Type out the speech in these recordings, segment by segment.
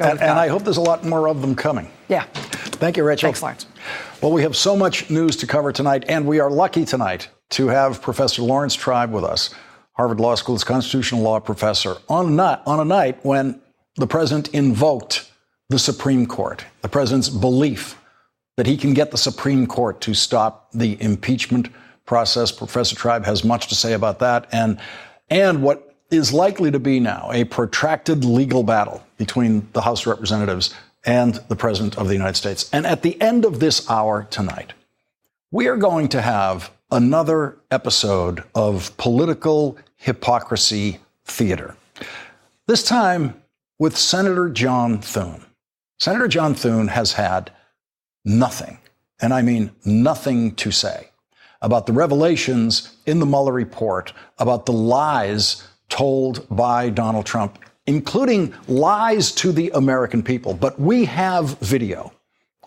America. And I hope there's a lot more of them coming. Yeah. Thank you, Rachel. Thanks, Lawrence. Well, we have so much news to cover tonight, and we are lucky tonight to have Professor Lawrence Tribe with us, Harvard Law School's constitutional law professor, on a night when the president invoked the Supreme Court, the president's belief that he can get the Supreme Court to stop the impeachment process. Professor Tribe has much to say about that and what is likely to be now a protracted legal battle between the House of Representatives and the President of the United States. And at the end of this hour tonight, we are going to have another episode of political hypocrisy theater. This time with Senator John Thune. Senator John Thune has had nothing, and I mean nothing, to say about the revelations in the Mueller report, about the lies told by Donald Trump, including lies to the American people. But we have video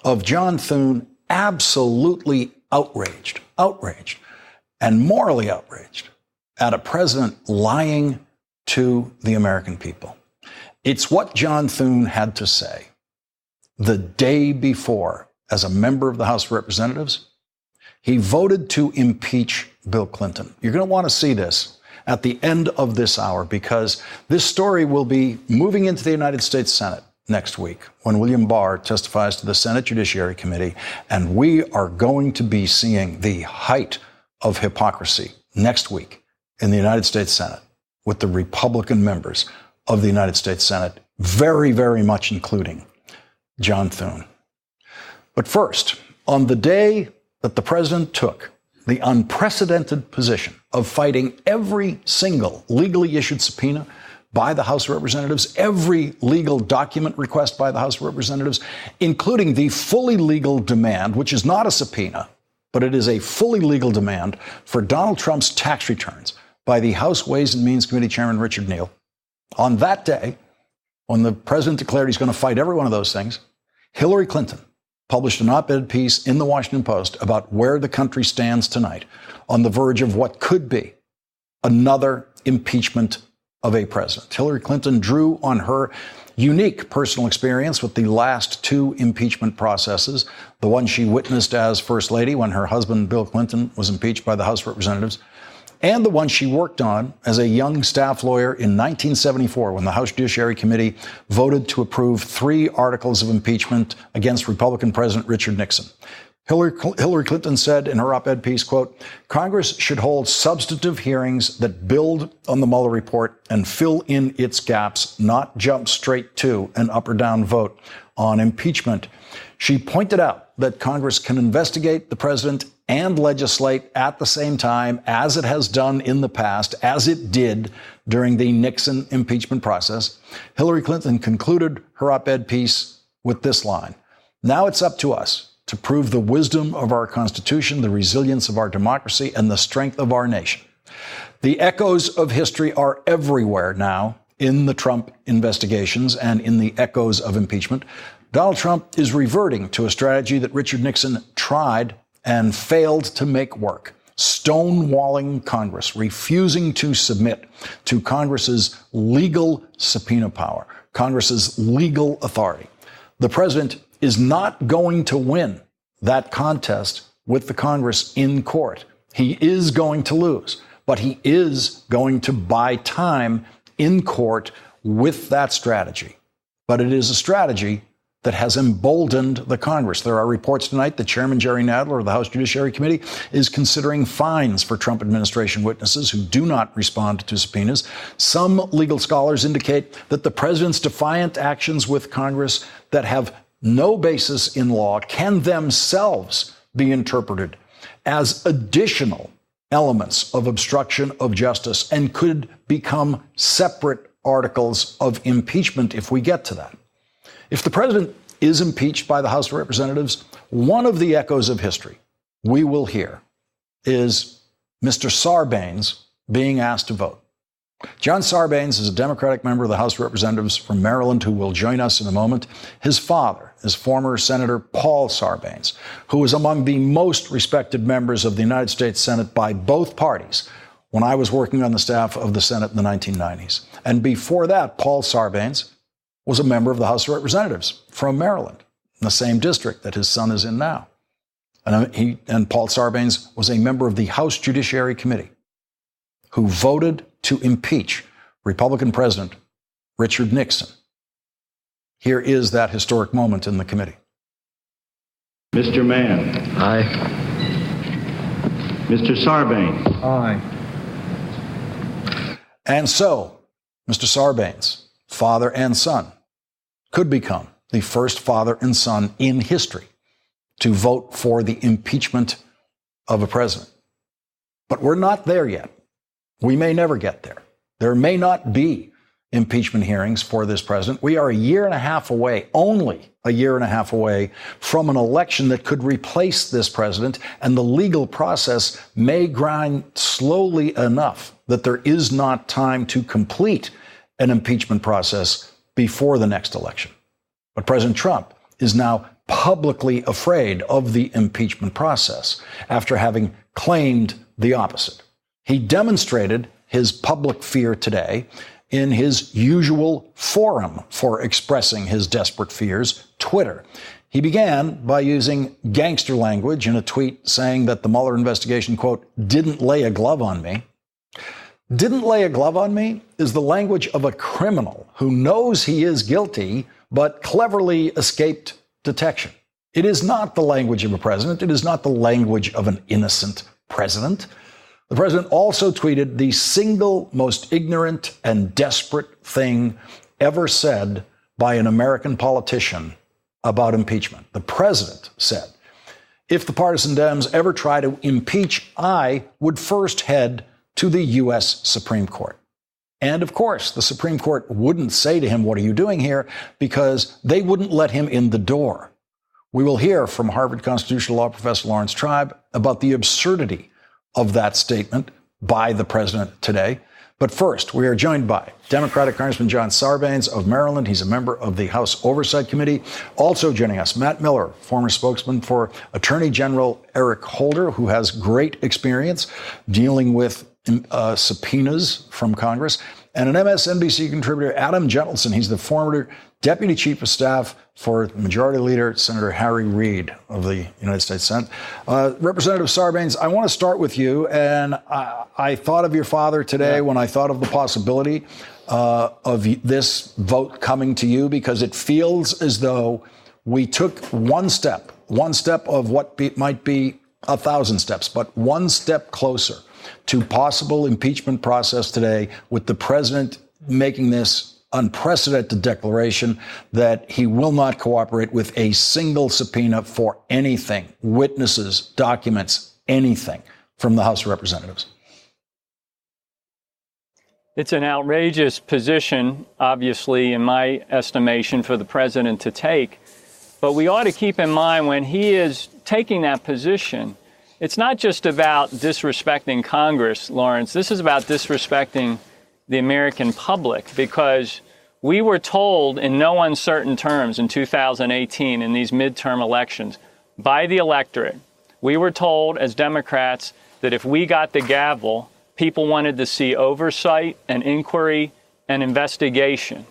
of John Thune absolutely outraged, and morally outraged at a president lying to the American people. It's what John Thune had to say the day before, as a member of the House of Representatives, he voted to impeach Bill Clinton. You're going to want to see this at the end of this hour, because this story will be moving into the United States Senate next week when William Barr testifies to the Senate Judiciary Committee, and we are going to be seeing the height of hypocrisy next week in the United States Senate with the Republican members of the United States Senate, very, very much including John Thune. But first, on the day that the president took the unprecedented position of fighting every single legally issued subpoena by the House of Representatives, every legal document request by the House of Representatives, including the fully legal demand, which is not a subpoena, but it is a fully legal demand for Donald Trump's tax returns by the House Ways and Means Committee Chairman Richard Neal. On that day, when the president declared he's going to fight every one of those things, Hillary Clinton published an op-ed piece in the Washington Post about where the country stands tonight on the verge of what could be another impeachment of a president. Hillary Clinton drew on her unique personal experience with the last two impeachment processes, the one she witnessed as First Lady when her husband, Bill Clinton, was impeached by the House of Representatives, and the one she worked on as a young staff lawyer in 1974 when the House Judiciary Committee voted to approve 3 articles of impeachment against Republican President Richard Nixon. Hillary Clinton said in her op-ed piece, quote, "Congress should hold substantive hearings that build on the Mueller report and fill in its gaps, not jump straight to an up or down vote on impeachment." She pointed out that Congress can investigate the president and legislate at the same time, as it has done in the past, as it did during the Nixon impeachment process. Hillary Clinton concluded her op-ed piece with this line: "Now it's up to us to prove the wisdom of our Constitution, the resilience of our democracy, and the strength of our nation." The echoes of history are everywhere now in the Trump investigations and in the echoes of impeachment. Donald Trump is reverting to a strategy that Richard Nixon tried and failed to make work: stonewalling Congress, refusing to submit to Congress's legal subpoena power, Congress's legal authority. The president is not going to win that contest with the Congress in court. He is going to lose, but he is going to buy time in court with that strategy. But it is a strategy that has emboldened the Congress. There are reports tonight that Chairman Jerry Nadler of the House Judiciary Committee is considering fines for Trump administration witnesses who do not respond to subpoenas. Some legal scholars indicate that the president's defiant actions with Congress that have no basis in law can themselves be interpreted as additional elements of obstruction of justice and could become separate articles of impeachment if we get to that. If the president is impeached by the House of Representatives, one of the echoes of history we will hear is Mr. Sarbanes being asked to vote. John Sarbanes is a Democratic member of the House of Representatives from Maryland who will join us in a moment. His father is former Senator Paul Sarbanes, who was among the most respected members of the United States Senate by both parties when I was working on the staff of the Senate in the 1990s. And before that, Paul Sarbanes was a member of the House of Representatives from Maryland, in the same district that his son is in now. And Paul Sarbanes was a member of the House Judiciary Committee who voted to impeach Republican President Richard Nixon. Here is that historic moment in the committee. Mr. Mann. Aye. Mr. Sarbanes. Aye. And so, Mr. Sarbanes, father and son, could become the first father and son in history to vote for the impeachment of a president. But we're not there yet. We may never get there. There may not be impeachment hearings for this president. We are a year and a half away, only a year and a half away, from an election that could replace this president, and the legal process may grind slowly enough that there is not time to complete an impeachment process before the next election. But President Trump is now publicly afraid of the impeachment process after having claimed the opposite. He demonstrated his public fear today in his usual forum for expressing his desperate fears, Twitter. He began by using gangster language in a tweet saying that the Mueller investigation, quote, didn't lay a glove on me. Didn't lay a glove on me is the language of a criminal who knows he is guilty, but cleverly escaped detection. It is not the language of a president. It is not the language of an innocent president. The president also tweeted the single most ignorant and desperate thing ever said by an American politician about impeachment. The president said, if the partisan Dems ever try to impeach, I would first head to the U.S. Supreme Court. And of course, the Supreme Court wouldn't say to him, what are you doing here? Because they wouldn't let him in the door. We will hear from Harvard constitutional law professor Laurence Tribe about the absurdity of that statement by the president today. But first, we are joined by Democratic Congressman John Sarbanes of Maryland. He's a member of the House Oversight Committee. Also joining us, Matt Miller, former spokesman for Attorney General Eric Holder, who has great experience dealing with subpoenas from Congress, and an MSNBC contributor, Adam Gentleson. He's the former Deputy Chief of Staff for Majority Leader Senator Harry Reid of the United States Senate. Representative Sarbanes, I want to start with you. And I thought of your father today when I thought of the possibility of this vote coming to you, because it feels as though we took one step of what might be 1,000 steps, but one step closer to possible impeachment process today, with the president making this unprecedented declaration that he will not cooperate with a single subpoena for anything, witnesses, documents, anything from the House of Representatives. It's an outrageous position, obviously, in my estimation, for the president to take. But we ought to keep in mind, when he is taking that position, it's not just about disrespecting Congress, Lawrence. This is about disrespecting the American public, because we were told in no uncertain terms in 2018 in these midterm elections by the electorate, we were told as Democrats that if we got the gavel, people wanted to see oversight and inquiry and investigation.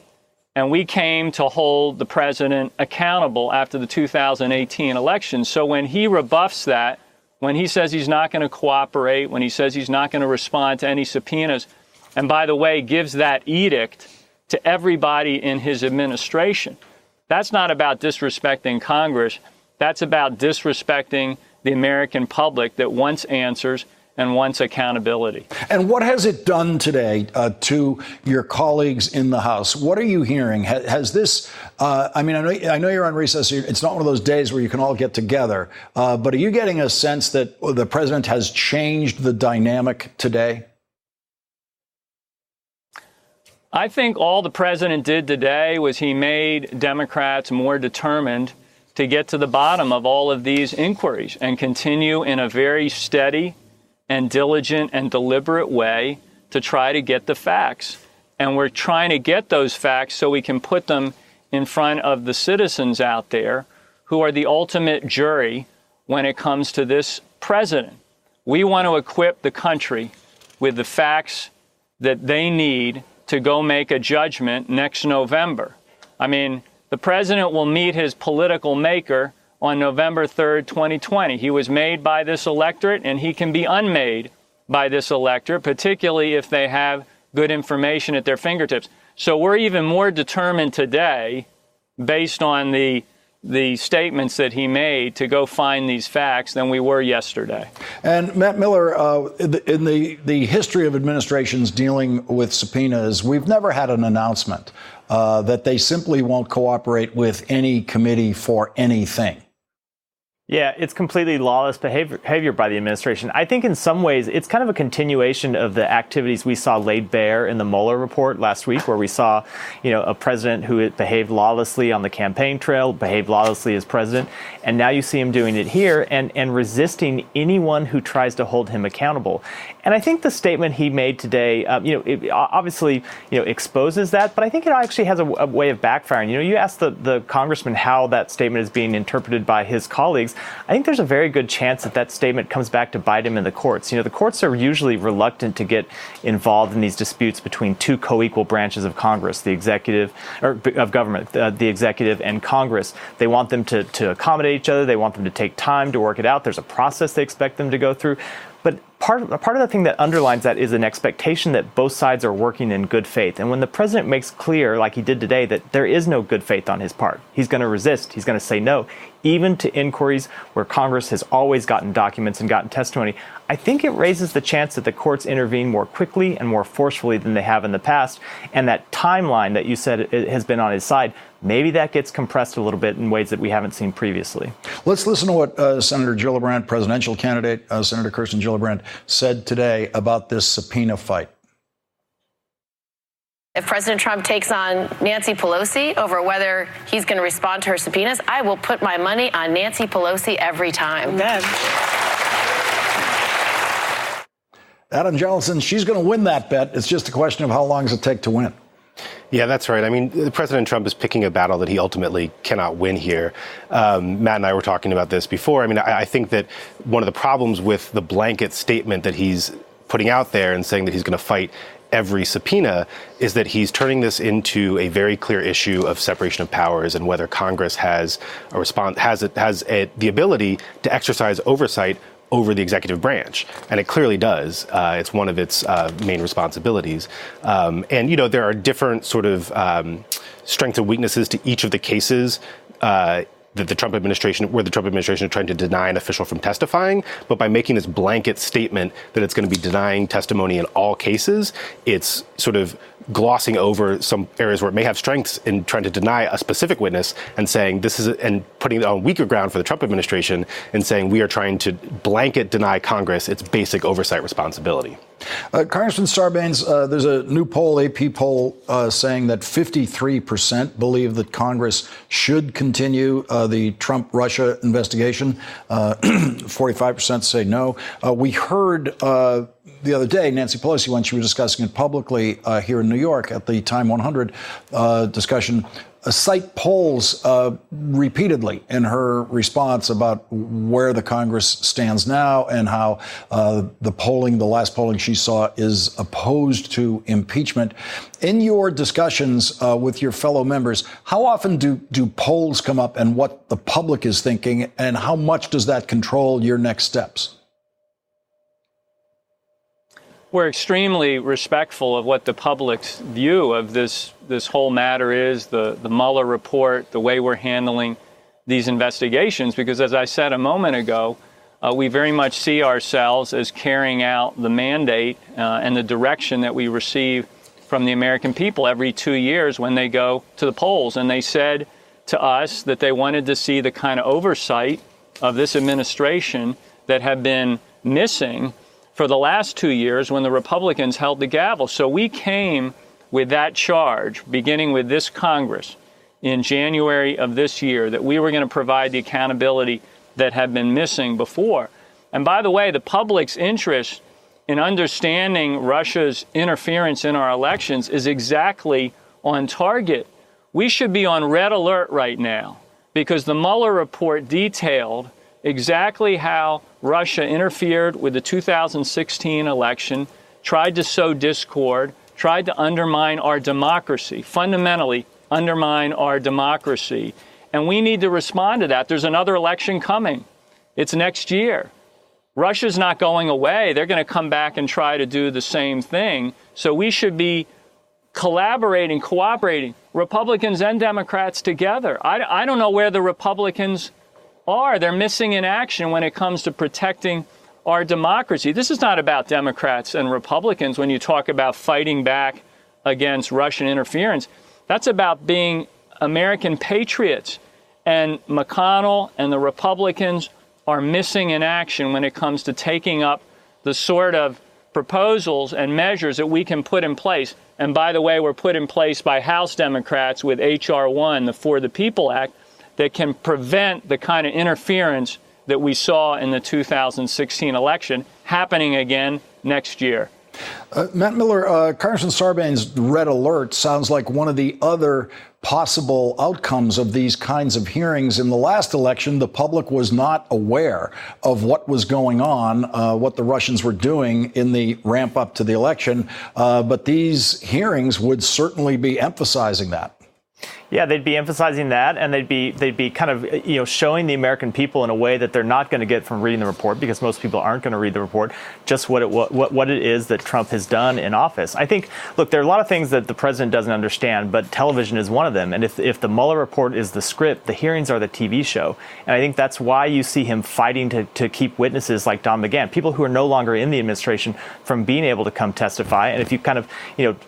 And we came to hold the president accountable after the 2018 election. So when he rebuffs that, when he says he's not going to cooperate, when he says he's not going to respond to any subpoenas, and by the way, gives that edict to everybody in his administration, that's not about disrespecting Congress. That's about disrespecting the American public that wants answers and wants accountability. And what has it done today to your colleagues in the House? What are you hearing? Has this, I know you're on recess. It's not one of those days where you can all get together. But are you getting a sense that the president has changed the dynamic today? I think all the president did today was he made Democrats more determined to get to the bottom of all of these inquiries and continue in a very steady and diligent and deliberate way to try to get the facts. And we're trying to get those facts so we can put them in front of the citizens out there who are the ultimate jury when it comes to this president. We want to equip the country with the facts that they need to go make a judgment next November. I mean, the president will meet his political maker on November 3rd, 2020. He was made by this electorate, and he can be unmade by this electorate, particularly if they have good information at their fingertips. So we're even more determined today, based on the statements that he made, to go find these facts than we were yesterday. And Matt Miller, in the history of administrations dealing with subpoenas, we've never had an announcement that they simply won't cooperate with any committee for anything. Yeah, it's completely lawless behavior by the administration. I think in some ways it's kind of a continuation of the activities we saw laid bare in the Mueller report last week, where we saw, a president who behaved lawlessly on the campaign trail, behaved lawlessly as president, and now you see him doing it here and resisting anyone who tries to hold him accountable. And I think the statement he made today, it obviously, exposes that, but I think it actually has a way of backfiring. You asked the congressman how that statement is being interpreted by his colleagues. I think there's a very good chance that statement comes back to bite him in the courts. The courts are usually reluctant to get involved in these disputes between two co-equal branches of Congress, the executive, or of government, the executive and Congress. They want them to accommodate each other. They want them to take time to work it out. There's a process they expect them to go through. But part of the thing that underlines that is an expectation that both sides are working in good faith. And when the president makes clear, like he did today, that there is no good faith on his part, he's going to resist, he's going to say no, even to inquiries where Congress has always gotten documents and gotten testimony, I think it raises the chance that the courts intervene more quickly and more forcefully than they have in the past. And that timeline that you said has been on his side, maybe that gets compressed a little bit in ways that we haven't seen previously. Let's listen to what Senator Gillibrand, presidential candidate, Senator Kirsten Gillibrand, said today about this subpoena fight. If President Trump takes on Nancy Pelosi over whether he's going to respond to her subpoenas, I will put my money on Nancy Pelosi every time. Amen. Adam Johnson, she's going to win that bet. It's just a question of how long does it take to win. Yeah, that's right. I mean, President Trump is picking a battle that he ultimately cannot win here. Matt and I were talking about this before. I mean, I think that one of the problems with the blanket statement that he's putting out there and saying that he's going to fight every subpoena is that he's turning this into a very clear issue of separation of powers and whether Congress has the ability to exercise oversight over the executive branch. And it clearly does. It's one of its main responsibilities. And, there are different sort of strengths and weaknesses to each of the cases that the Trump administration is trying to deny an official from testifying. But by making this blanket statement that it's going to be denying testimony in all cases, it's sort of glossing over some areas where it may have strengths in trying to deny a specific witness and saying this is, and putting it on weaker ground for the Trump administration and saying we are trying to blanket deny Congress its basic oversight responsibility. Congressman Sarbanes, there's a new poll, AP poll, saying that 53% believe that Congress should continue the Trump-Russia investigation. 45% say no. We heard the other day, Nancy Pelosi, when she was discussing it publicly here in New York at the Time 100 discussion, cite polls repeatedly in her response about where the Congress stands now and how the last polling she saw is opposed to impeachment. In your discussions with your fellow members, how often do polls come up and what the public is thinking, and how much does that control your next steps? We're extremely respectful of what the public's view of this whole matter is, the Mueller report, the way we're handling these investigations, because as I said a moment ago, we very much see ourselves as carrying out the mandate and the direction that we receive from the American people every 2 years when they go to the polls. And they said to us that they wanted to see the kind of oversight of this administration that had been missing for the last 2 years when the Republicans held the gavel. So we came with that charge, beginning with this Congress in January of this year, that we were going to provide the accountability that had been missing before. And by the way, the public's interest in understanding Russia's interference in our elections is exactly on target. We should be on red alert right now because the Mueller report detailed exactly how Russia interfered with the 2016 election, tried to sow discord, tried to undermine our democracy, fundamentally undermine our democracy. And we need to respond to that. There's another election coming. It's next year. Russia's not going away. They're going to come back and try to do the same thing. So we should be collaborating, cooperating, Republicans and Democrats together. I don't know where the Republicans are. They're missing in action when it comes to protecting our democracy. This is not about Democrats and Republicans when you talk about fighting back against Russian interference. That's about being American patriots. And McConnell and the Republicans are missing in action when it comes to taking up the sort of proposals and measures that we can put in place. And by the way, were put in place by House Democrats with H.R. 1, the For the People Act, that can prevent the kind of interference that we saw in the 2016 election happening again next year. Matt Miller, Congressman Sarbanes' red alert sounds like one of the other possible outcomes of these kinds of hearings. In the last election, the public was not aware of what was going on, what the Russians were doing in the ramp up to the election. But these hearings would certainly be emphasizing that. Yeah, they'd be emphasizing that, and they'd be kind of showing the American people in a way that they're not going to get from reading the report, because most people aren't going to read the report, just what it is that Trump has done in office. I think, look, there are a lot of things that the president doesn't understand, but television is one of them. And if the Mueller report is the script, the hearings are the TV show. And I think that's why you see him fighting to keep witnesses like Don McGahn, people who are no longer in the administration, from being able to come testify. And if you kind of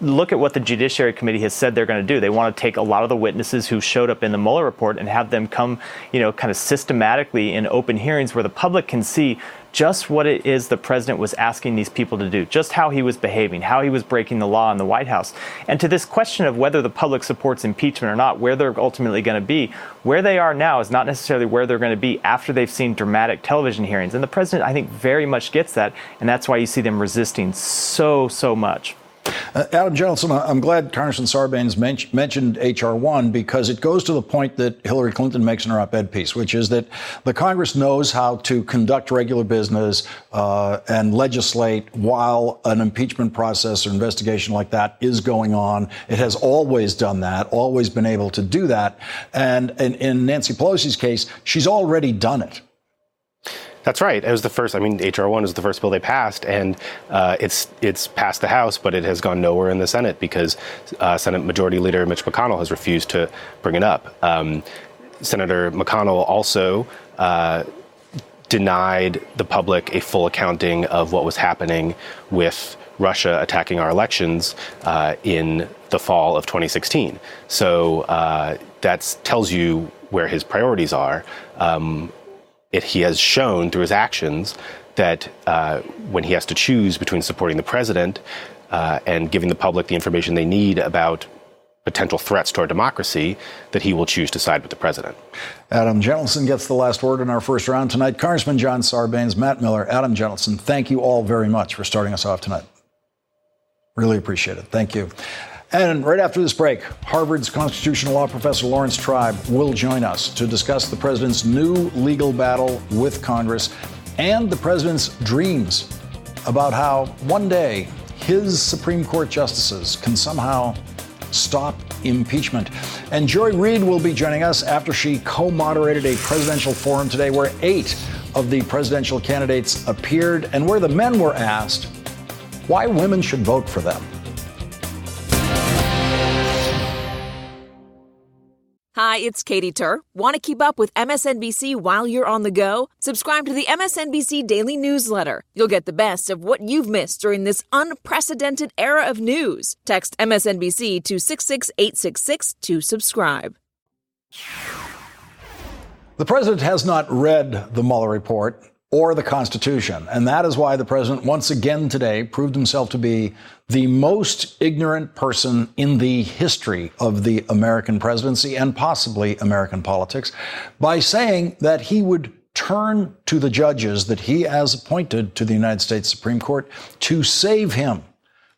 look at what the Judiciary Committee has said they're going to do, they want to take a lot of the witnesses who showed up in the Mueller report and have them come, kind of systematically in open hearings where the public can see just what it is the president was asking these people to do, just how he was behaving, how he was breaking the law in the White House. And to this question of whether the public supports impeachment or not, where they're ultimately going to be, where they are now is not necessarily where they're going to be after they've seen dramatic television hearings. And the president, I think, very much gets that. And that's why you see them resisting so much. Adam Jentleson, I'm glad Congressman Sarbanes mentioned H.R. 1, because it goes to the point that Hillary Clinton makes in her op-ed piece, which is that the Congress knows how to conduct regular business and legislate while an impeachment process or investigation like that is going on. It has always done that, always been able to do that. And in Nancy Pelosi's case, she's already done it. That's right. It was the first. H.R. 1 was the first bill they passed, and it's passed the House, but it has gone nowhere in the Senate because Senate Majority Leader Mitch McConnell has refused to bring it up. Senator McConnell also denied the public a full accounting of what was happening with Russia attacking our elections in the fall of 2016. So that tells you where his priorities are. He has shown through his actions that when he has to choose between supporting the president and giving the public the information they need about potential threats to our democracy, that he will choose to side with the president. Adam Jentleson gets the last word in our first round tonight. Congressman John Sarbanes, Matt Miller, Adam Jentleson, thank you all very much for starting us off tonight. Really appreciate it. Thank you. And right after this break, Harvard's constitutional law professor Laurence Tribe will join us to discuss the president's new legal battle with Congress and the president's dreams about how one day his Supreme Court justices can somehow stop impeachment. And Joy Reid will be joining us after she co-moderated a presidential forum today where 8 of the presidential candidates appeared and where the men were asked why women should vote for them. Hi, it's Katie Tur. Want to keep up with MSNBC while you're on the go? Subscribe to the MSNBC Daily Newsletter. You'll get the best of what you've missed during this unprecedented era of news. Text MSNBC to 66866 to subscribe. The president has not read the Mueller report or the Constitution, and that is why the president once again today proved himself to be the most ignorant person in the history of the American presidency and possibly American politics by saying that he would turn to the judges that he has appointed to the United States Supreme Court to save him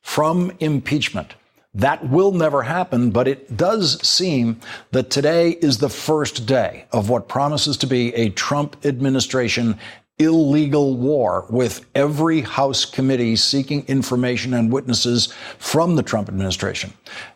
from impeachment. That will never happen, but it does seem that today is the first day of what promises to be a Trump administration illegal war with every House committee seeking information and witnesses from the Trump administration.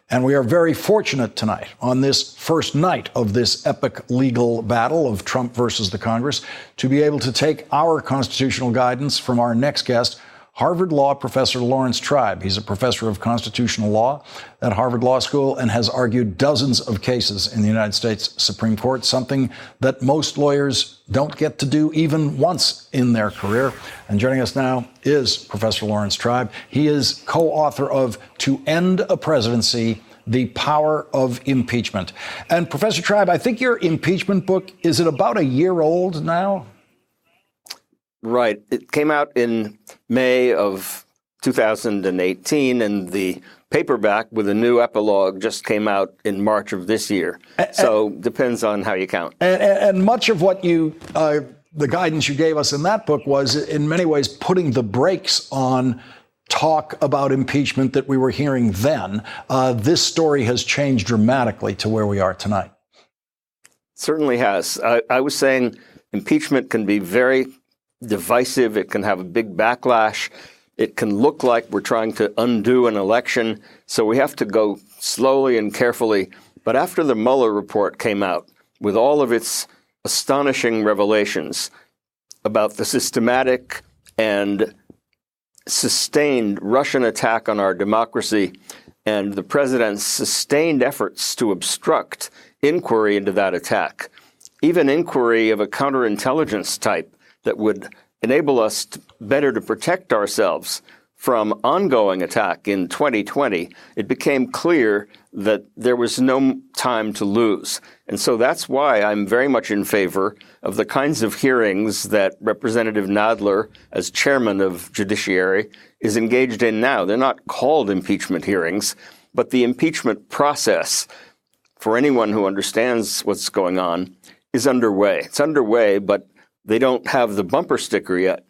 And we are very fortunate tonight, on this first night of this epic legal battle of Trump versus the Congress, to be able to take our constitutional guidance from our next guest, Harvard Law professor Laurence Tribe. He's a professor of constitutional law at Harvard Law School and has argued dozens of cases in the United States Supreme Court, something that most lawyers don't get to do even once in their career. And joining us now is Professor Laurence Tribe. He is co-author of To End a Presidency, The Power of Impeachment. And Professor Tribe, I think your impeachment book, is it about a year old now? Right. It came out in May of 2018, and the paperback with a new epilogue just came out in March of this year. So depends on how you count. And much of what you, the guidance you gave us in that book was in many ways putting the brakes on talk about impeachment that we were hearing then. This story has changed dramatically to where we are tonight. Certainly has. I was saying impeachment can be very divisive. It can have a big backlash. It can look like we're trying to undo an election. So we have to go slowly and carefully. But after the Mueller report came out with all of its astonishing revelations about the systematic and sustained Russian attack on our democracy and the president's sustained efforts to obstruct inquiry into that attack, even inquiry of a counterintelligence type that would enable us better to protect ourselves from ongoing attack in 2020, it became clear that there was no time to lose. And so that's why I'm very much in favor of the kinds of hearings that Representative Nadler, as chairman of Judiciary, is engaged in now. They're not called impeachment hearings, but the impeachment process, for anyone who understands what's going on, is underway. It's underway, but they don't have the bumper sticker yet.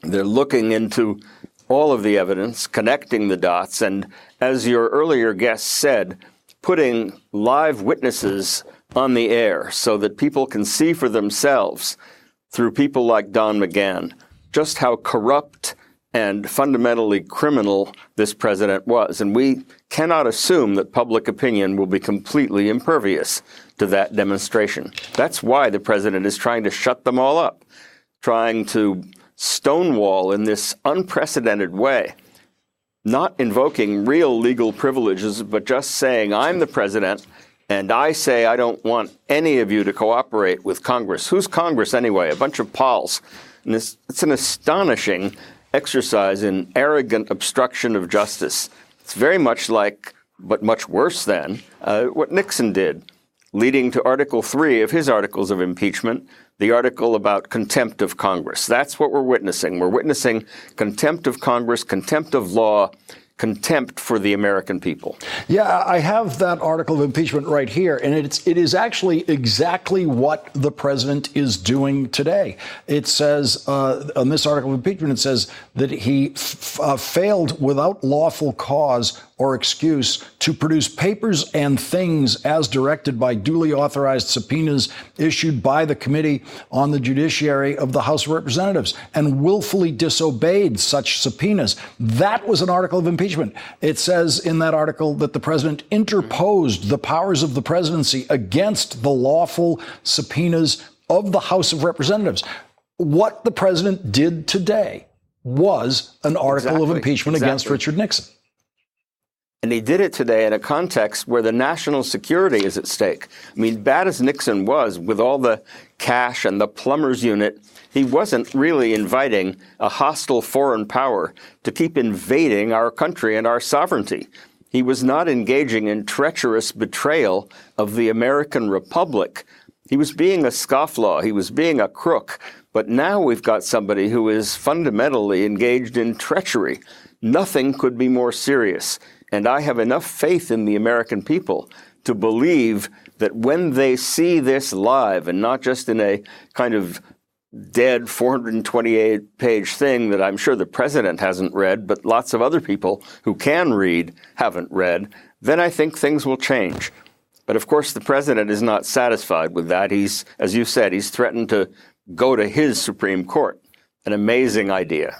They're looking into all of the evidence, connecting the dots, and as your earlier guest said, putting live witnesses on the air so that people can see for themselves, through people like Don McGahn, just how corrupt and fundamentally criminal this president was. And we cannot assume that public opinion will be completely impervious to that demonstration. That's why the president is trying to shut them all up, trying to stonewall in this unprecedented way, not invoking real legal privileges, but just saying, I'm the president, and I say I don't want any of you to cooperate with Congress. Who's Congress anyway? A bunch of pals. And it's an astonishing exercise in arrogant obstruction of justice. It's very much like, but much worse than, what Nixon did, leading to Article 3 of his articles of impeachment, the article about contempt of Congress. That's what we're witnessing. We're witnessing contempt of Congress, contempt of law, contempt for the American people. Yeah, I have that article of impeachment right here, and it is actually exactly what the president is doing today. It says, on this article of impeachment, it says that he failed without lawful cause or excuse to produce papers and things as directed by duly authorized subpoenas issued by the Committee on the Judiciary of the House of Representatives and willfully disobeyed such subpoenas. That was an article of impeachment. It says in that article that the president interposed the powers of the presidency against the lawful subpoenas of the House of Representatives. What the president did today was an article of impeachment against Richard Nixon. And he did it today in a context where the national security is at stake. I mean, bad as Nixon was, with all the cash and the plumbers unit, he wasn't really inviting a hostile foreign power to keep invading our country and our sovereignty. He was not engaging in treacherous betrayal of the American Republic. He was being a scofflaw. He was being a crook. But now we've got somebody who is fundamentally engaged in treachery. Nothing could be more serious. And I have enough faith in the American people to believe that when they see this live and not just in a kind of dead 428-page thing that I'm sure the president hasn't read, but lots of other people who can read haven't read, then I think things will change. But of course, the president is not satisfied with that. He's, as you said, he's threatened to go to his Supreme Court. an amazing idea.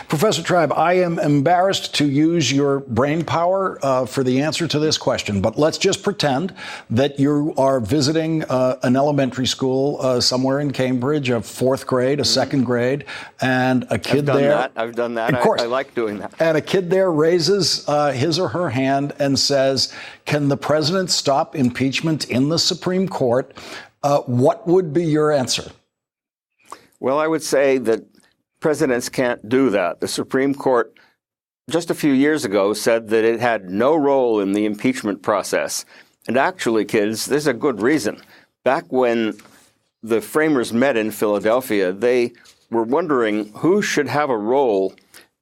Professor Tribe, I am embarrassed to use your brain power for the answer to this question, but let's just pretend that you are visiting an elementary school somewhere in Cambridge, a fourth grade, a second grade, and a kid there. I've done that. Of course. I like doing that. And a kid there raises his or her hand and says, "Can the president stop impeachment in the Supreme Court?" What would be your answer? Well, I would say that presidents can't do that. The Supreme Court just a few years ago said that it had no role in the impeachment process. And actually, kids, there's a good reason. Back when the framers met in Philadelphia, they were wondering who should have a role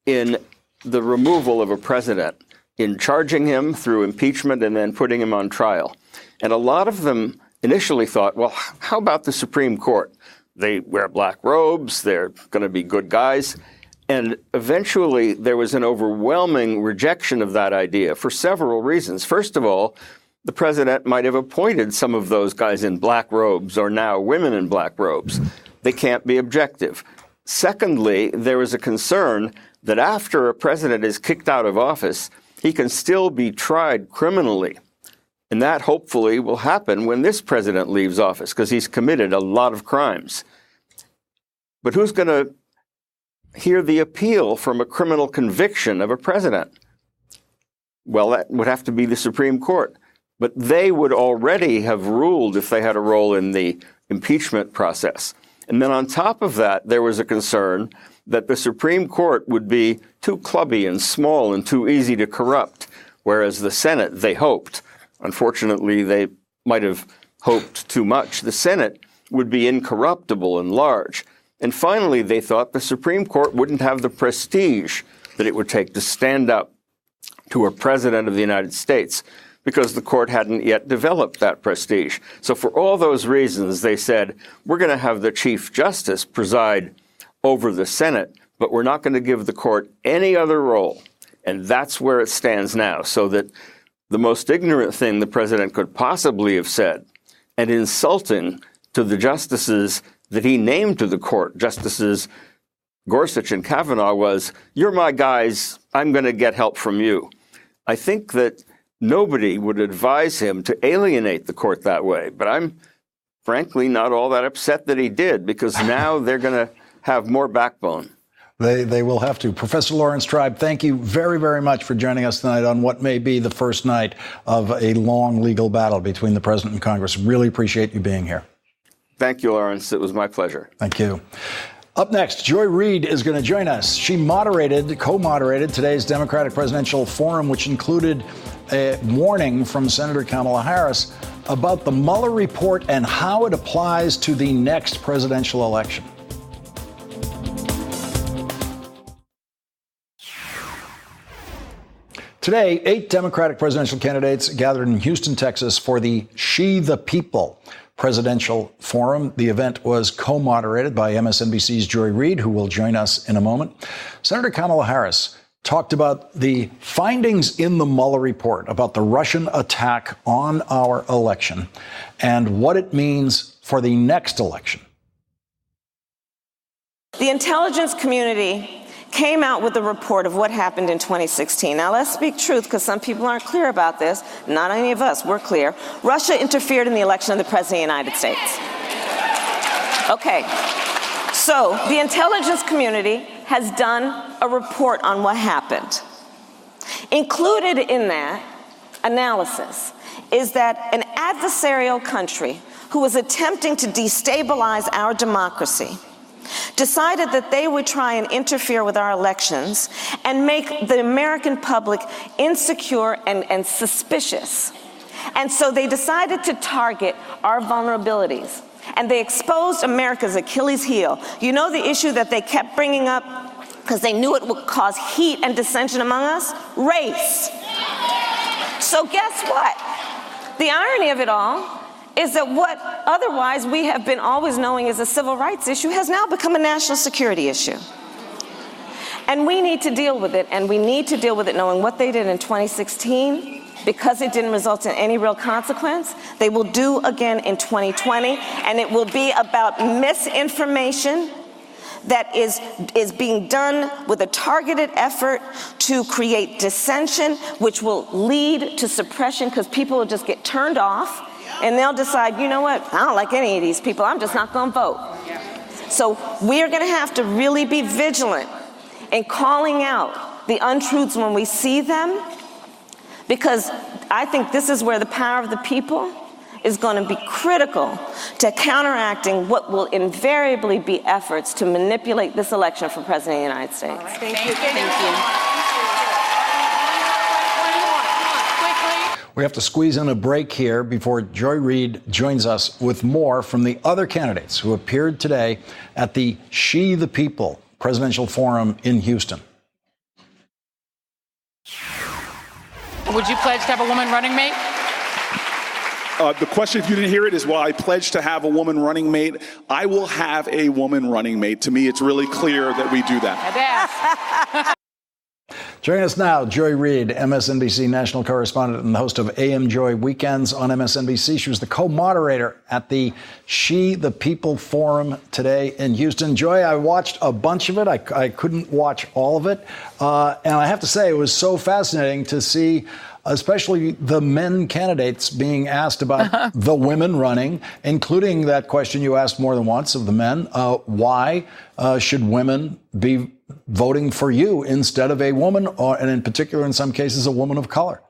in the removal of a president, in charging him through impeachment and then putting him on trial. And a lot of them initially thought, well, how about the Supreme Court? They wear black robes, they're going to be good guys. And eventually there was an overwhelming rejection of that idea for several reasons. First of all, the president might have appointed some of those guys in black robes or now women in black robes. They can't be objective. Secondly, there was a concern that after a president is kicked out of office, he can still be tried criminally. And that hopefully will happen when this president leaves office because he's committed a lot of crimes. But who's going to hear the appeal from a criminal conviction of a president? Well, that would have to be the Supreme Court. But they would already have ruled if they had a role in the impeachment process. And then on top of that, there was a concern that the Supreme Court would be too clubby and small and too easy to corrupt, whereas the Senate, they hoped, unfortunately, they might have hoped too much. The Senate would be incorruptible and large. And finally, they thought the Supreme Court wouldn't have the prestige that it would take to stand up to a president of the United States because the court hadn't yet developed that prestige. So for all those reasons, they said, we're going to have the Chief Justice preside over the Senate, but we're not going to give the court any other role. And that's where it stands now, so that the most ignorant thing the president could possibly have said, and insulting to the justices that he named to the court, Justices Gorsuch and Kavanaugh, was, you're my guys, I'm going to get help from you. I think that nobody would advise him to alienate the court that way, but I'm frankly not all that upset that he did, because now they're going to have more backbone. They will have to. Professor Laurence Tribe, thank you very, very much for joining us tonight on what may be the first night of a long legal battle between the president and Congress. Really appreciate you being here. Thank you, Lawrence. It was my pleasure. Thank you. Up next, Joy Reid is going to join us. She co-moderated today's Democratic Presidential Forum, which included a warning from Senator Kamala Harris about the Mueller report and how it applies to the next presidential election. Today, 8 Democratic presidential candidates gathered in Houston, Texas for the She the People Presidential Forum. The event was co-moderated by MSNBC's Joy Reid, who will join us in a moment. Senator Kamala Harris talked about the findings in the Mueller report about the Russian attack on our election and what it means for the next election. The intelligence community came out with a report of what happened in 2016. Now, let's speak truth, because some people aren't clear about this. Not any of us, we're clear. Russia interfered in the election of the President of the United States. Okay, so the intelligence community has done a report on what happened. Included in that analysis is that an adversarial country who was attempting to destabilize our democracy decided that they would try and interfere with our elections and make the American public insecure and suspicious. And so they decided to target our vulnerabilities. And they exposed America's Achilles heel. You know the issue that they kept bringing up because they knew it would cause heat and dissension among us? Race. So guess what? The irony of it all is that what otherwise we have been always knowing is a civil rights issue has now become a national security issue. And we need to deal with it, and we need to deal with it knowing what they did in 2016, because it didn't result in any real consequence. They will do again in 2020, and it will be about misinformation that is being done with a targeted effort to create dissension, which will lead to suppression because people will just get turned off and they'll decide, you know what, I don't like any of these people, I'm just not going to vote. So we're going to have to really be vigilant in calling out the untruths when we see them, because I think this is where the power of the people is going to be critical to counteracting what will invariably be efforts to manipulate this election for President of the United States. Right. Thank you. Thank you. We have to squeeze in a break here before Joy Reid joins us with more from the other candidates who appeared today at the She the People Presidential Forum in Houston. Would you pledge to have a woman running mate? The question, if you didn't hear it, is will I pledge to have a woman running mate? I will have a woman running mate. To me, it's really clear that we do that. Joining us now, Joy Reid, MSNBC national correspondent and the host of AM Joy Weekends on MSNBC. She was the co-moderator at the She the People Forum today in Houston. Joy, I watched a bunch of it. I couldn't watch all of it. And I have to say, it was so fascinating to see especially the men candidates being asked about the women running, including that question you asked more than once of the men. Why should women be voting for you instead of a woman, and in particular, in some cases, a woman of color?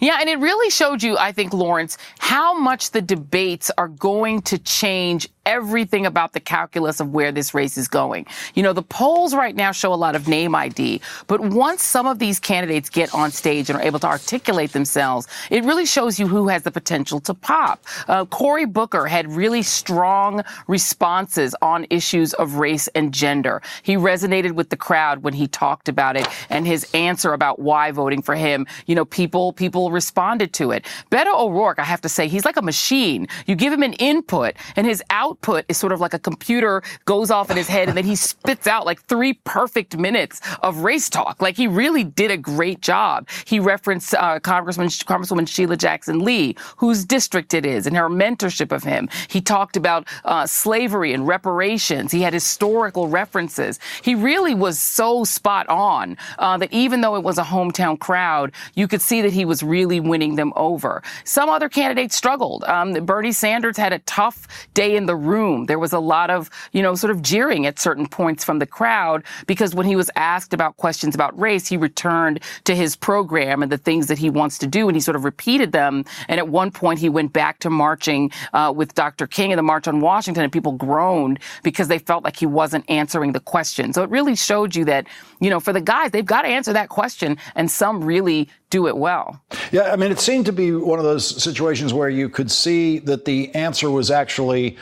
Yeah, and it really showed you, I think, Lawrence, how much the debates are going to change everything about the calculus of where this race is going. You know, the polls right now show a lot of name ID, but once some of these candidates get on stage and are able to articulate themselves, it really shows you who has the potential to pop. Cory Booker had really strong responses on issues of race and gender. He resonated with the crowd when he talked about it, and his answer about why voting for him, you know, people responded to it. Beto O'Rourke, I have to say, he's like a machine. You give him an input, and his output is sort of like a computer goes off in his head, and then he spits out like 3 perfect minutes of race talk. Like, he really did a great job. He referenced Congresswoman Sheila Jackson Lee, whose district it is, and her mentorship of him. He talked about slavery and reparations. He had historical references. He really was so spot on that even though it was a hometown crowd, you could see that he was really winning them over. Some other candidates struggled. Bernie Sanders had a tough day in the room. There was a lot of, sort of jeering at certain points from the crowd, because when he was asked about questions about race, he returned to his program and the things that he wants to do, and he sort of repeated them. And at one point, he went back to marching with Dr. King in the March on Washington, and people groaned because they felt like he wasn't answering the question. So it really showed you that, for the guys, they've got to answer that question, and some really do it well. Yeah, I mean, it seemed to be one of those situations where you could see that the answer was actually,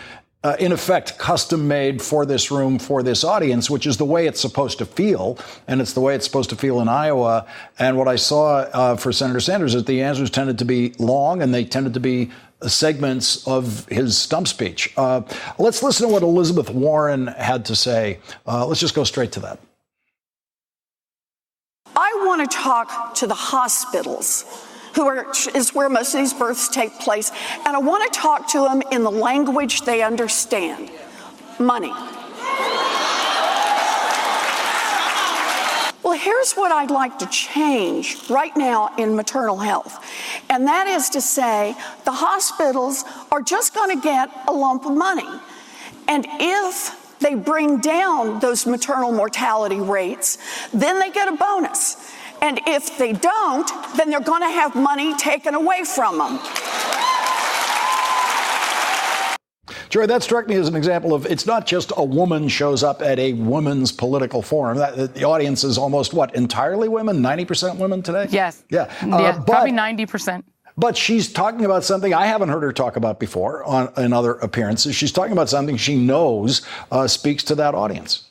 in effect, custom made for this room, for this audience, which is the way it's supposed to feel. And it's the way it's supposed to feel in Iowa. And what I saw for Senator Sanders is the answers tended to be long, and they tended to be segments of his stump speech. Let's listen to what Elizabeth Warren had to say. Let's just go straight to that. I want to talk to the hospitals, is where most of these births take place, and I want to talk to them in the language they understand: money. Well, here's what I'd like to change right now in maternal health, and that is to say the hospitals are just going to get a lump of money, and if they bring down those maternal mortality rates, then they get a bonus. And if they don't, then they're going to have money taken away from them. Joy, that struck me as an example of, it's not just a woman shows up at a women's political forum. The audience is almost, entirely women? 90% women today? Yes. Yeah. Probably 90%. But she's talking about something I haven't heard her talk about before in other appearances. She's talking about something she knows speaks to that audience.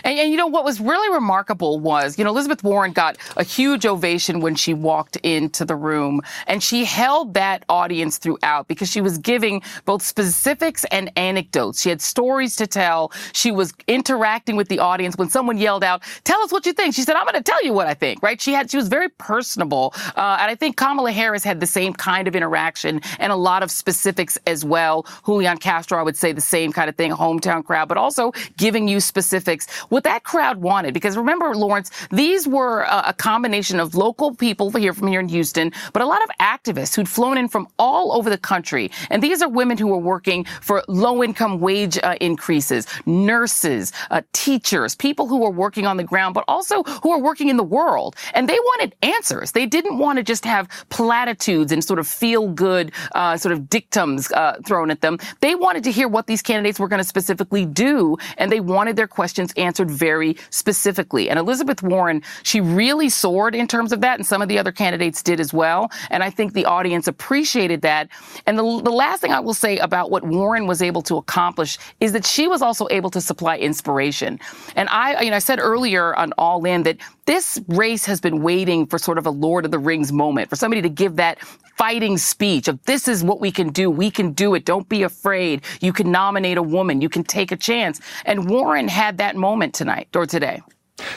And you know, what was really remarkable was, Elizabeth Warren got a huge ovation when she walked into the room, and she held that audience throughout because she was giving both specifics and anecdotes. She had stories to tell. She was interacting with the audience. When someone yelled out, "Tell us what you think," she said, "I'm going to tell you what I think," right? She was very personable. And I think Kamala Harris had the same kind of interaction and a lot of specifics as well. Julian Castro, I would say the same kind of thing, a hometown crowd, but also giving you specifics. What that crowd wanted, because remember, Lawrence, these were a combination of local people from here in Houston, but a lot of activists who'd flown in from all over the country. And these are women who were working for low-income wage increases, nurses, teachers, people who were working on the ground, but also who are working in the world. And they wanted answers. They didn't want to just have platitudes and sort of feel-good sort of dictums thrown at them. They wanted to hear what these candidates were going to specifically do, and they wanted their questions answered very specifically. And Elizabeth Warren, she really soared in terms of that, and some of the other candidates did as well. And I think the audience appreciated that. And the last thing I will say about what Warren was able to accomplish is that she was also able to supply inspiration. And I said earlier on All In that this race has been waiting for sort of a Lord of the Rings moment, for somebody to give that fighting speech of this is what we can do. We can do it. Don't be afraid. You can nominate a woman. You can take a chance. And Warren had that moment tonight or today.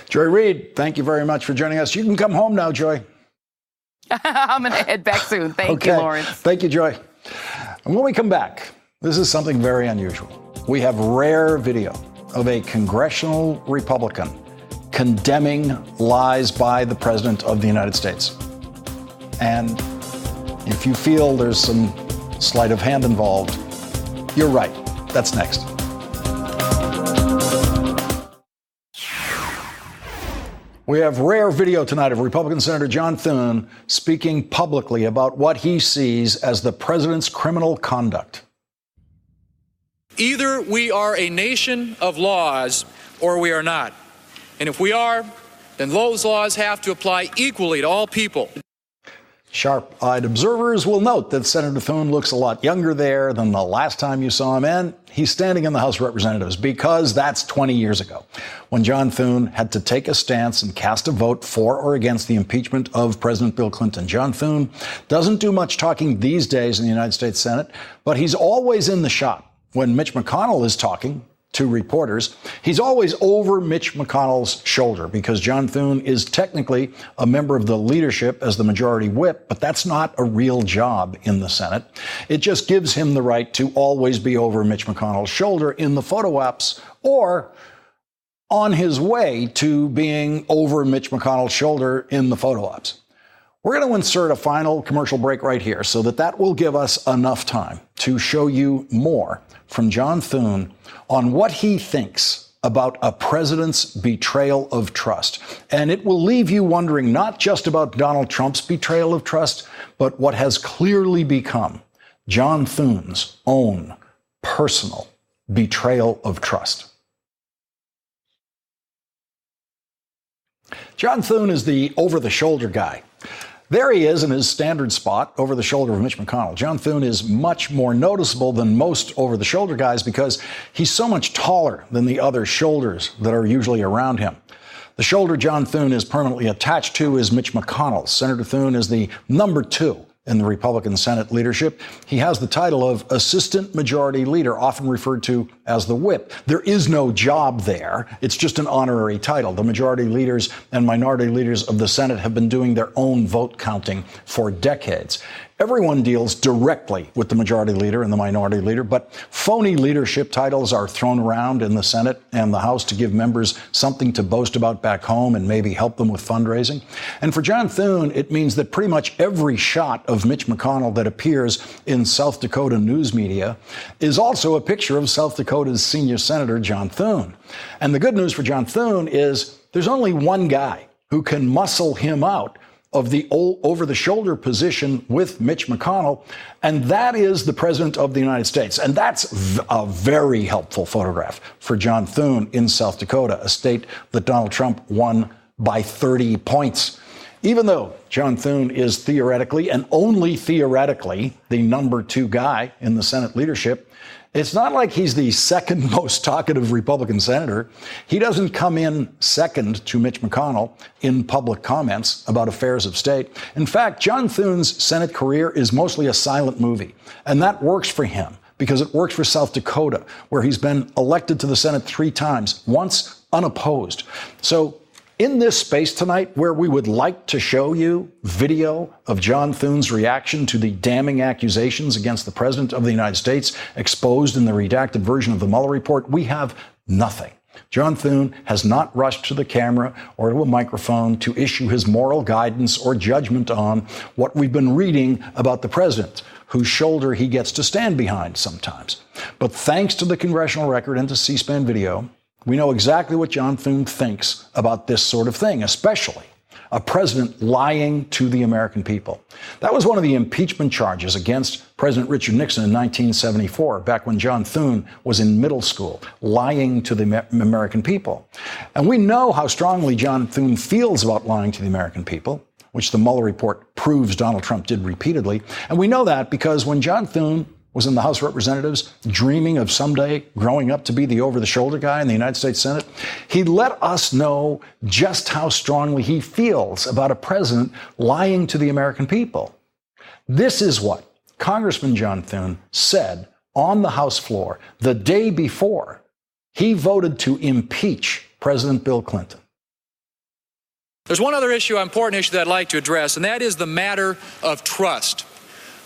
Joy Reid, thank you very much for joining us. You can come home now, Joy. I'm going to head back soon. Thank you, Lawrence. Thank you, Joy. And when we come back, this is something very unusual. We have rare video of a congressional Republican condemning lies by the President of the United States. And if you feel there's some sleight of hand involved, you're right. That's next. We have rare video tonight of Republican Senator John Thune speaking publicly about what he sees as the president's criminal conduct. Either we are a nation of laws or we are not. And if we are, then those laws have to apply equally to all people. Sharp-eyed observers will note that Senator Thune looks a lot younger there than the last time you saw him, and he's standing in the House of Representatives because that's 20 years ago, when John Thune had to take a stance and cast a vote for or against the impeachment of President Bill Clinton. John Thune doesn't do much talking these days in the United States Senate, but he's always in the shot. When Mitch McConnell is talking to reporters, he's always over Mitch McConnell's shoulder because John Thune is technically a member of the leadership as the majority whip, but that's not a real job in the Senate. It just gives him the right to always be over Mitch McConnell's shoulder in the photo ops or on his way to being over Mitch McConnell's shoulder in the photo ops. We're going to insert a final commercial break right here so that will give us enough time to show you more from John Thune on what he thinks about a president's betrayal of trust. And it will leave you wondering not just about Donald Trump's betrayal of trust, but what has clearly become John Thune's own personal betrayal of trust. John Thune is the over-the-shoulder guy. There he is in his standard spot over the shoulder of Mitch McConnell. John Thune is much more noticeable than most over-the-shoulder guys because he's so much taller than the other shoulders that are usually around him. The shoulder John Thune is permanently attached to is Mitch McConnell. Senator Thune is the number 2 in the Republican Senate leadership. He has the title of Assistant Majority Leader, often referred to as the whip. There is no job there. It's just an honorary title. The majority leaders and minority leaders of the Senate have been doing their own vote counting for decades. Everyone deals directly with the majority leader and the minority leader, but phony leadership titles are thrown around in the Senate and the House to give members something to boast about back home and maybe help them with fundraising. And for John Thune, it means that pretty much every shot of Mitch McConnell that appears in South Dakota news media is also a picture of South Dakota's senior senator, John Thune. And the good news for John Thune is there's only one guy who can muscle him out of the over-the-shoulder position with Mitch McConnell, and that is the President of the United States. And that's a very helpful photograph for John Thune in South Dakota, a state that Donald Trump won by 30 points. Even though John Thune is theoretically and only theoretically the number 2 guy in the Senate leadership, it's not like he's the second most talkative Republican senator. He doesn't come in second to Mitch McConnell in public comments about affairs of state. In fact, John Thune's Senate career is mostly a silent movie, and that works for him because it works for South Dakota, where he's been elected to the Senate 3 times, once unopposed. So in this space tonight, where we would like to show you video of John Thune's reaction to the damning accusations against the President of the United States exposed in the redacted version of the Mueller report, we have nothing. John Thune has not rushed to the camera or to a microphone to issue his moral guidance or judgment on what we've been reading about the president, whose shoulder he gets to stand behind sometimes. But thanks to the congressional record and to C-SPAN video, we know exactly what John Thune thinks about this sort of thing, especially a president lying to the American people. That was one of the impeachment charges against President Richard Nixon in 1974, back when John Thune was in middle school, lying to the American people. And we know how strongly John Thune feels about lying to the American people, which the Mueller report proves Donald Trump did repeatedly. And we know that because when John Thune was in the House of Representatives, dreaming of someday growing up to be the over-the-shoulder guy in the United States Senate, he let us know just how strongly he feels about a president lying to the American people. This is what Congressman John Thune said on the House floor the day before he voted to impeach President Bill Clinton. There's one other important issue that I'd like to address, and that is the matter of trust.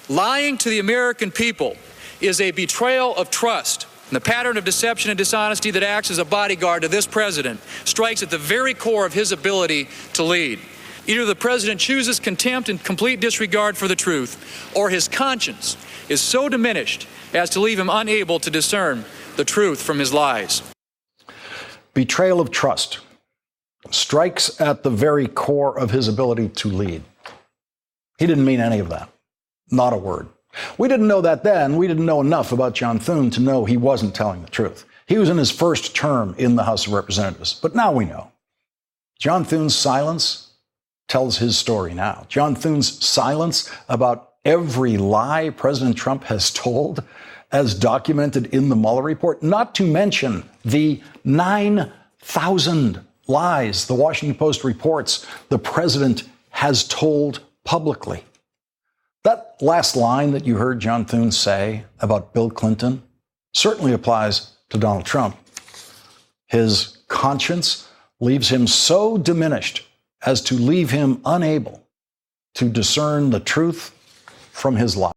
Lying to the American people is a betrayal of trust. And the pattern of deception and dishonesty that acts as a bodyguard to this president strikes at the very core of his ability to lead. Either the president chooses contempt and complete disregard for the truth, or his conscience is so diminished as to leave him unable to discern the truth from his lies. Betrayal of trust strikes at the very core of his ability to lead. He didn't mean any of that. Not a word. We didn't know that then. We didn't know enough about John Thune to know he wasn't telling the truth. He was in his first term in the House of Representatives. But now we know. John Thune's silence tells his story now. John Thune's silence about every lie President Trump has told, as documented in the Mueller report, not to mention the 9,000 lies the Washington Post reports the president has told publicly. That last line that you heard John Thune say about Bill Clinton certainly applies to Donald Trump. His conscience leaves him so diminished as to leave him unable to discern the truth from his lies.